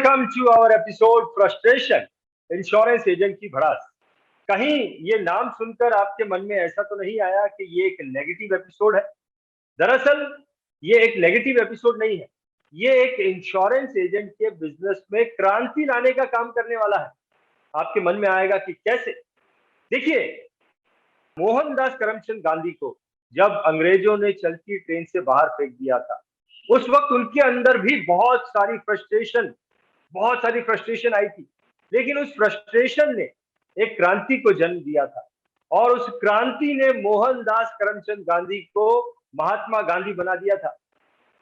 Welcome to our episode frustration, insurance agent की भड़ास। कहीं ये नाम सुनकर आपके मन में ऐसा तो नहीं आया कि ये एक नेगेटिव एपिसोड है? दरअसल ये एक नेगेटिव एपिसोड नहीं है, ये एक इंश्योरेंस एजेंट के बिजनेस में क्रांति लाने का काम करने वाला है। आपके मन में आएगा कि कैसे? देखिए, मोहनदास करमचंद गांधी को जब अंग्रेजों ने चलती ट्रेन से बाहर फेंक दिया था, उस वक्त उनके अंदर भी बहुत सारी फ्रस्ट्रेशन आई थी। लेकिन उस फ्रस्ट्रेशन ने एक क्रांति को जन्म दिया था और उस क्रांति ने मोहनदास करमचंद गांधी को महात्मा गांधी बना दिया था।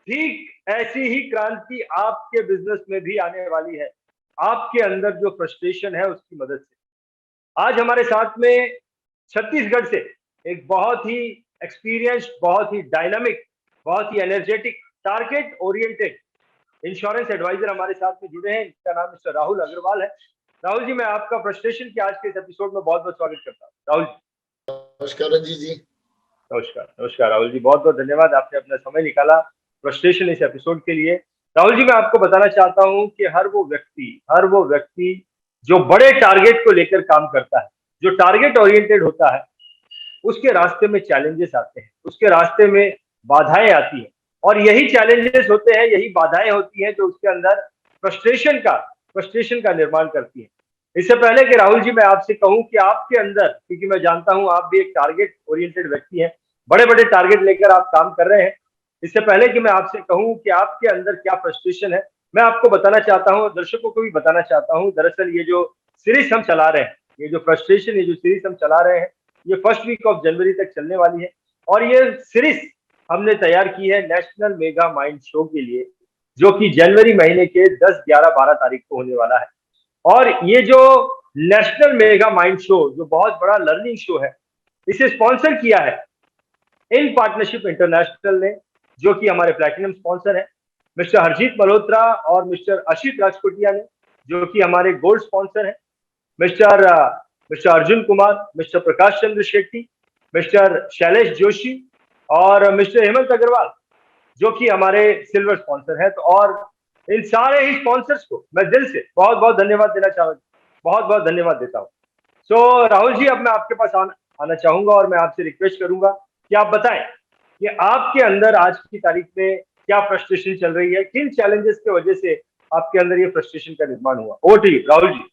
ठीक ऐसी ही क्रांति आपके बिजनेस में भी आने वाली है, आपके अंदर जो फ्रस्ट्रेशन है उसकी मदद से। आज हमारे साथ में छत्तीसगढ़ से एक बहुत ही एक्सपीरियंस्ड, बहुत ही डायनामिक, बहुत ही energetic, target oriented insurance advisor हमारे साथ में जुड़े हैं। इनका नाम मिस्टर राहुल अग्रवाल है। राहुल जी, मैं आपका फ्रस्ट्रेशन के आज के इस एपिसोड में बहुत बहुत स्वागत करता हूँ। राहुल जी नमस्कार। रंजीत जी नमस्कार। नमस्कार राहुल जी, बहुत बहुत धन्यवाद, आपने अपना समय निकाला फ्रस्ट्रेशन इस एपिसोड के लिए। राहुल जी, मैं आपको बताना चाहता हूँ कि हर वो व्यक्ति जो बड़े टारगेट को लेकर काम करता है, जो टारगेट ओरिएंटेड होता है, उसके रास्ते में चैलेंजेस आते हैं, उसके रास्ते में बाधाएं आती हैं और यही चैलेंजेस होते हैं, यही बाधाएं होती हैं जो उसके अंदर फ्रस्ट्रेशन का निर्माण करती है। इससे पहले कि राहुल जी मैं आपसे कहूं कि आपके अंदर, क्योंकि मैं जानता हूं आप भी एक टारगेट ओरिएंटेड व्यक्ति हैं, बड़े बड़े टारगेट लेकर आप काम कर रहे हैं। इससे पहले कि मैं आपसे कहूं कि आपके अंदर क्या फ्रस्ट्रेशन है, मैं आपको बताना चाहता हूं, दर्शकों को भी बताना चाहता हूं, दरअसल ये जो सीरीज हम चला रहे हैं, ये जो फ्रस्ट्रेशन, ये जो सीरीज हम चला रहे हैं, ये फर्स्ट वीक ऑफ जनवरी तक चलने वाली है। और ये सीरीज हमने तैयार की है नेशनल मेगा माइंड शो के लिए, जो कि जनवरी महीने के 10, 11, 12 तारीख को होने वाला है। और ये जो नेशनल मेगा माइंड शो, जो बहुत बड़ा लर्निंग शो है, इसे स्पॉन्सर किया है इन पार्टनरशिप इंटरनेशनल ने, जो कि हमारे प्लैटिनम स्पॉन्सर है, मिस्टर हरजीत मल्होत्रा और मिस्टर अशित राजकोटिया ने, जो कि हमारे गोल्ड स्पॉन्सर है, mister mister Arjun Kumar, mister Prakash Chandra Shetty, mister Shailesh Joshi और मिस्टर हेमंत अग्रवाल, जो कि हमारे सिल्वर स्पॉन्सर है। तो और इन सारे ही स्पॉन्सर्स को मैं दिल से बहुत बहुत धन्यवाद देना चाहूंगा, बहुत बहुत धन्यवाद देता हूँ। सो राहुल जी, अब मैं आपके पास आना चाहूंगा और मैं आपसे रिक्वेस्ट करूंगा कि आप बताएं कि आपके अंदर आज की तारीख में क्या फ्रस्ट्रेशन चल रही है, किन चैलेंजेस की वजह से आपके अंदर ये फ्रस्ट्रेशन का निर्माण हुआ। Over to you Rahul ji.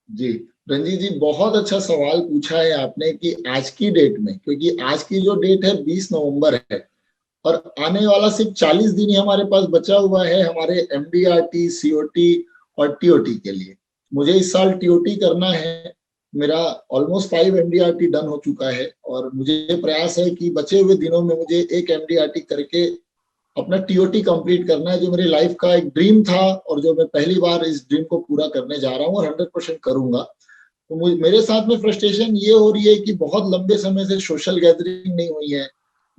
जी रंजीत जी, बहुत अच्छा सवाल पूछा है आपने कि आज की डेट में, क्योंकि आज की जो डेट है 20 नवंबर है और आने वाला सिर्फ 40 दिन ही हमारे पास बचा हुआ है हमारे एमडीआरटी, सीओटी और टीओटी के लिए। मुझे इस साल टीओटी करना है। मेरा ऑलमोस्ट 5 एमडीआरटी डन हो चुका है और मुझे प्रयास है कि बचे हुए दिनों में मुझे एक एमडीआरटी करके अपना टीओटी कंप्लीट करना है, जो मेरी लाइफ का एक ड्रीम था और जो मैं पहली बार इस ड्रीम को पूरा करने जा रहा हूँ और 100% करूंगा। तो मेरे साथ में फ्रस्ट्रेशन ये हो रही है कि बहुत लंबे समय से सोशल गैदरिंग नहीं हुई है,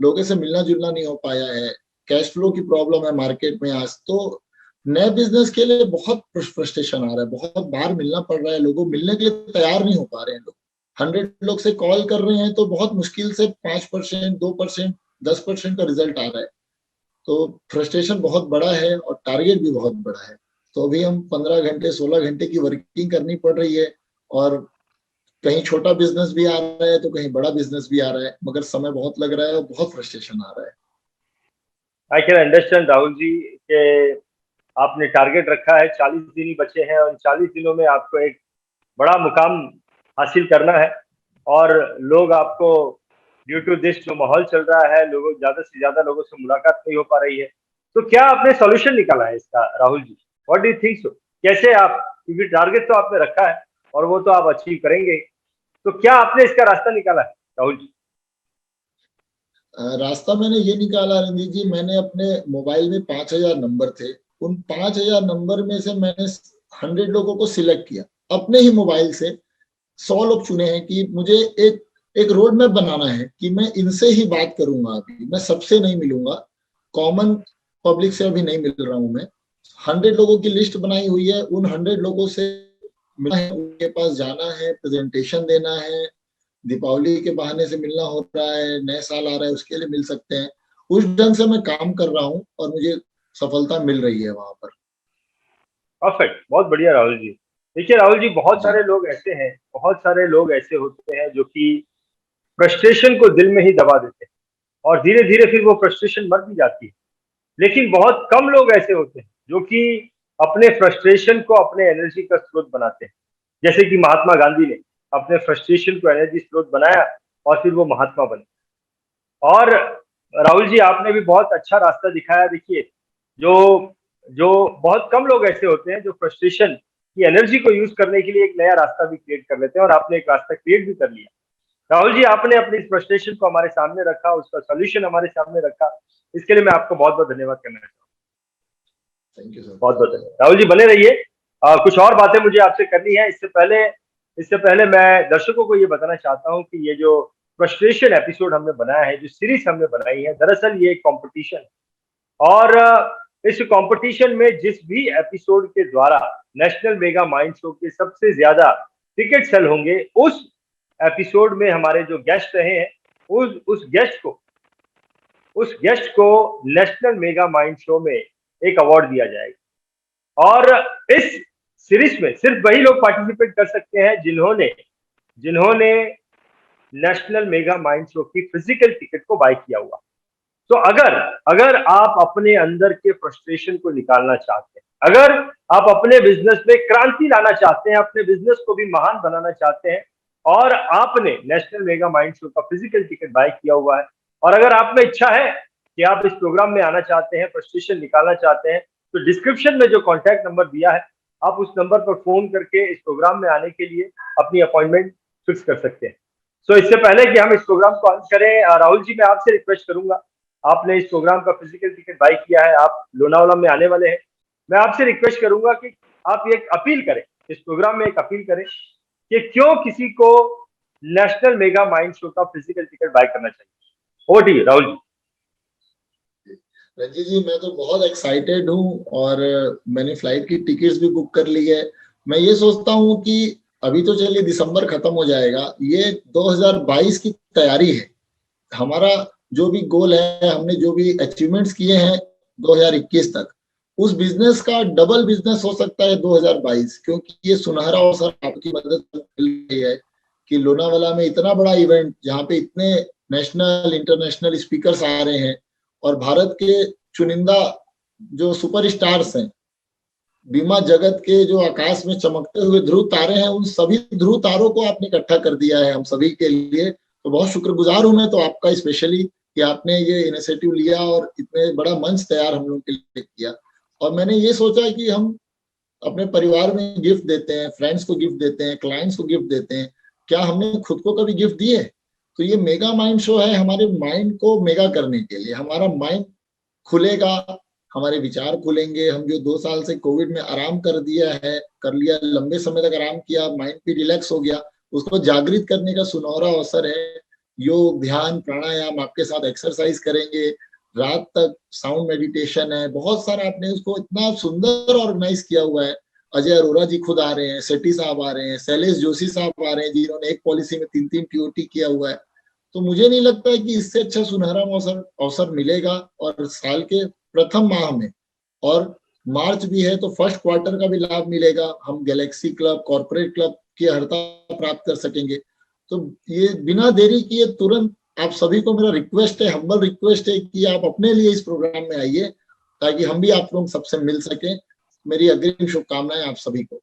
लोगों से मिलना जुलना नहीं हो पाया है, कैश फ्लो की प्रॉब्लम है मार्केट में आज। तो नए बिजनेस के लिए बहुत फ्रस्ट्रेशन आ रहा है, बहुत बार मिलना पड़ रहा है, लोगों मिलने के लिए तैयार नहीं हो पा रहे हैं लोग। 100 लोग से कॉल कर रहे हैं तो बहुत मुश्किल से 5%, 2%, 10% का रिजल्ट आ रहा है। तो फ्रस्ट्रेशन बहुत बड़ा है और टारगेट भी बहुत बड़ा है। तो अभी हम 15 घंटे 16 घंटे की वर्किंग करनी पड़ रही है और कहीं छोटा बिजनेस भी आ रहा है तो कहीं बड़ा बिजनेस भी आ रहा है, मगर समय बहुत लग रहा है और बहुत फ्रस्ट्रेशन आ रहा है। I can understand Rahul ji के आपने टारगेट रखा है, 40 दिन ही बचे हैं और 40 दिनों में आपको एक बड़ा मुकाम हासिल करना है। और लोग आपको, ड्यू टू दिस जो माहौल चल रहा है, लोगों ज्यादा से ज्यादा लोगों से मुलाकात नहीं हो पा रही है। तो क्या आपने सॉल्यूशन निकाला है इसका Rahul ji? What do you think so? कैसे आप, क्योंकि टारगेट तो आपने रखा है और वो तो आप अचीव करेंगे, तो क्या आपने इसका रास्ता निकाला है राहुल जी? रास्ता मैंने ये निकाला रंजीत जी, मैंने अपने मोबाइल में 5,000 नंबर थे। उन 5,000 नंबर में से मैंने 100 लोगों को सिलेक्ट किया अपने ही मोबाइल से। 100 लोग चुने हैं कि मुझे एक एक रोड मैप बनाना है कि मैं इनसे ही बात करूंगा। अभी मैं सबसे नहीं मिलूंगा, कॉमन पब्लिक से अभी नहीं मिल रहा हूं मैं। 100 लोगों की लिस्ट बनाई हुई है, उन 100 लोगों से मिलना है, उनके पास जाना है, प्रेजेंटेशन देना है। दीपावली के बहाने से मिलना हो रहा है, नए साल आ रहा है उसके लिए मिल सकते हैं। उस ढंग से मैं काम कर रहा हूँ और मुझे सफलता मिल रही है वहां पर। परफेक्ट, बहुत बढ़िया राहुल जी। देखिए राहुल जी, बहुत जी सारे लोग ऐसे हैं, बहुत सारे लोग ऐसे होते हैं जो कि फ्रस्ट्रेशन को दिल में ही दबा देते हैं और धीरे धीरे फिर वो फ्रस्ट्रेशन मर भी जाती है। लेकिन बहुत कम लोग ऐसे होते हैं जो कि अपने फ्रस्ट्रेशन को अपने एनर्जी का स्रोत बनाते हैं। जैसे कि महात्मा गांधी ने अपने फ्रस्ट्रेशन को एनर्जी स्रोत बनाया और फिर वो महात्मा बने। और राहुल जी, आपने भी बहुत अच्छा रास्ता दिखाया। देखिए, जो जो बहुत कम लोग ऐसे होते हैं जो फ्रस्ट्रेशन की एनर्जी को यूज करने के लिए एक नया रास्ता भी क्रिएट कर लेते हैं, और आपने एक रास्ता क्रिएट भी कर लिया। राहुल जी, आपने अपनी इस फ्रस्ट्रेशन को हमारे सामने रखा, उसका सॉल्यूशन हमारे सामने रखा, इसके लिए मैं आपको बहुत बहुत धन्यवाद करना चाहूंगा। थैंक यू सर, बहुत बहुत थैंक यू। धन्यवाद राहुल जी, बने रहिए। कुछ और बातें मुझे आपसे करनी है। इससे पहले मैं दर्शकों को ये बताना चाहता हूँ कि ये जो फ्रस्ट्रेशन एपिसोड हमने बनाया है, जो सीरीज हमने बनाई है, दरअसल ये एक कॉम्पिटिशन। और इस कंपटीशन में जिस भी एपिसोड के द्वारा नेशनल मेगा माइंड शो के सबसे ज्यादा टिकट सेल होंगे, उस एपिसोड में हमारे जो गेस्ट रहे हैं, उस गेस्ट को नेशनल मेगा माइंड शो में एक अवार्ड दिया जाएगा। और इस सीरीज में सिर्फ वही लोग पार्टिसिपेट कर सकते हैं जिन्होंने जिन्होंने नेशनल मेगा माइंड शो की फिजिकल टिकट को बाय किया हुआ। तो अगर अगर आप अपने अंदर के फ्रस्ट्रेशन को निकालना चाहते हैं, अगर आप अपने बिजनेस में क्रांति लाना चाहते हैं, अपने बिजनेस को भी महान बनाना चाहते हैं, और आपने नेशनल मेगा माइंड शो का फिजिकल टिकट बाय किया हुआ है, और अगर आप में इच्छा है कि आप इस प्रोग्राम में आना चाहते हैं, फ्रस्ट्रेशन निकालना चाहते हैं, तो डिस्क्रिप्शन में जो कॉन्टैक्ट नंबर दिया है, आप उस नंबर पर फोन करके इस प्रोग्राम में आने के लिए अपनी अपॉइंटमेंट फिक्स कर सकते हैं। सो इससे पहले कि हम इस प्रोग्राम को अंत करें, राहुल जी, मैं आपसे रिक्वेस्ट करूंगा, आपने इस प्रोग्राम का फिजिकल टिकट बाय किया है, आप लोनावाला में आने वाले हैं, मैं आपसे रिक्वेस्ट करूंगा कि आप एक अपील करें, इस प्रोग्राम में एक अपील करें कि क्यों किसी को नेशनल मेगा माइंड शो का फिजिकल टिकट बाय करना चाहिए। Over to you Rahul ji. Ranjit जी, मैं तो बहुत एक्साइटेड हूँ और मैंने फ्लाइट की टिकट्स भी बुक कर ली है। मैं ये सोचता हूँ कि अभी तो चलिए दिसंबर खत्म हो जाएगा, ये 2022 की तैयारी है। हमारा जो भी गोल है, हमने जो भी अचीवमेंट्स किए हैं 2021 तक, उस बिजनेस का डबल बिजनेस हो सकता है 2022, क्योंकि ये सुनहरा अवसर आपकी मदद से मिल रही है कि लोनावाला में इतना बड़ा इवेंट जहाँ पे इतने नेशनल इंटरनेशनल स्पीकर्स आ रहे हैं और भारत के चुनिंदा जो सुपर स्टार्स हैं, बीमा जगत के जो आकाश में चमकते हुए ध्रुव तारे हैं, उन सभी ध्रुव तारों को आपने इकट्ठा कर दिया है हम सभी के लिए। तो बहुत शुक्रगुजार हूं मैं तो आपका स्पेशली कि आपने ये इनिशिएटिव लिया और इतने बड़ा मंच तैयार हम लोग के लिए किया। और मैंने ये सोचा कि हम अपने परिवार में गिफ्ट देते हैं, फ्रेंड्स को गिफ्ट देते हैं, क्लाइंट्स को गिफ्ट देते हैं, क्या हमने खुद को कभी गिफ्ट दिए? तो ये मेगा माइंड शो है हमारे माइंड को मेगा करने के लिए। हमारा माइंड खुलेगा, हमारे विचार खुलेंगे। हम जो 2 साल से कोविड में आराम कर लिया, लंबे समय तक आराम किया, माइंड भी रिलैक्स हो गया, उसको जागृत करने का सुनहरा अवसर है। योग, ध्यान, प्राणायाम आपके साथ एक्सरसाइज करेंगे, रात तक साउंड मेडिटेशन है, बहुत सारा आपने उसको इतना सुंदर ऑर्गेनाइज किया हुआ है। अजय अरोरा जी खुद आ रहे हैं, सेठी साहब आ रहे हैं, शैलेश जोशी साहब आ रहे हैं जिन्होंने एक पॉलिसी में 3-3 टीओटी किया हुआ है। तो मुझे नहीं लगता है कि इससे अच्छा सुनहरा अवसर अवसर मिलेगा। और साल के प्रथम माह में, और मार्च भी है तो फर्स्ट क्वार्टर का भी लाभ मिलेगा, हम गैलेक्सी क्लब, कॉर्पोरेट क्लब की अर्हता प्राप्त कर सकेंगे। तो ये बिना देरी किए तुरंत आप सभी को मेरा रिक्वेस्ट है, हम्बल रिक्वेस्ट है कि आप अपने लिए इस प्रोग्राम में आइए ताकि हम भी आप लोग सबसे मिल सकें। मेरी अग्रिम शुभकामनाएं आप सभी को।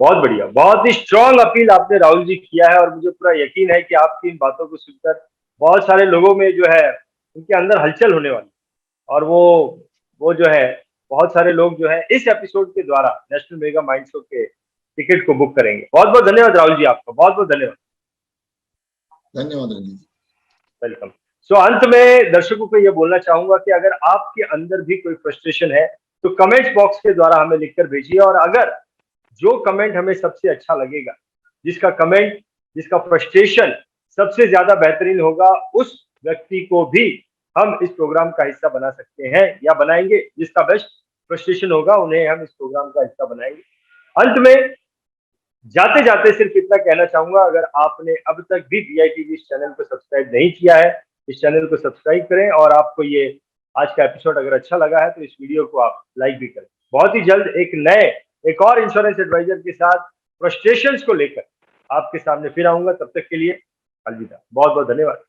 बहुत बढ़िया, बहुत ही स्ट्रांग अपील आपने राहुल जी किया है, और मुझे पूरा यकीन है कि आपकी इन बातों को सुनकर बहुत सारे लोगों में जो है उनके अंदर हलचल होने वाली, और वो जो है बहुत सारे लोग जो है इस एपिसोड के द्वारा नेशनल मेगा माइंड शो के टिकट को बुक करेंगे। बहुत बहुत धन्यवाद राहुल जी, आपका बहुत बहुत धन्यवाद। धन्यवाद रंजीत जी। वेलकम। सो अंत में दर्शकों को ये बोलना चाहूंगा कि अगर आपके अंदर भी कोई फ्रस्ट्रेशन है तो कमेंट बॉक्स के द्वारा हमें लिखकर भेजिए, और अगर जो कमेंट हमें सबसे अच्छा लगेगा, जिसका फ्रस्ट्रेशन सबसे ज्यादा बेहतरीन होगा, उस व्यक्ति को भी हम इस प्रोग्राम का हिस्सा बना सकते हैं या बनाएंगे। जिसका बेस्ट फ्रस्ट्रेशन होगा उन्हें हम इस प्रोग्राम का हिस्सा बनाएंगे। अंत में जाते जाते सिर्फ इतना कहना चाहूंगा, अगर आपने अब तक भी वीआईटीवी इस चैनल को सब्सक्राइब नहीं किया है, इस चैनल को सब्सक्राइब करें, और आपको ये आज का एपिसोड अगर अच्छा लगा है तो इस वीडियो को आप लाइक भी करें। बहुत ही जल्द एक और इंश्योरेंस एडवाइजर के साथ फ्रस्ट्रेशंस को लेकर आपके सामने फिर आऊंगा। तब तक के लिए अलविदा। बहुत बहुत धन्यवाद।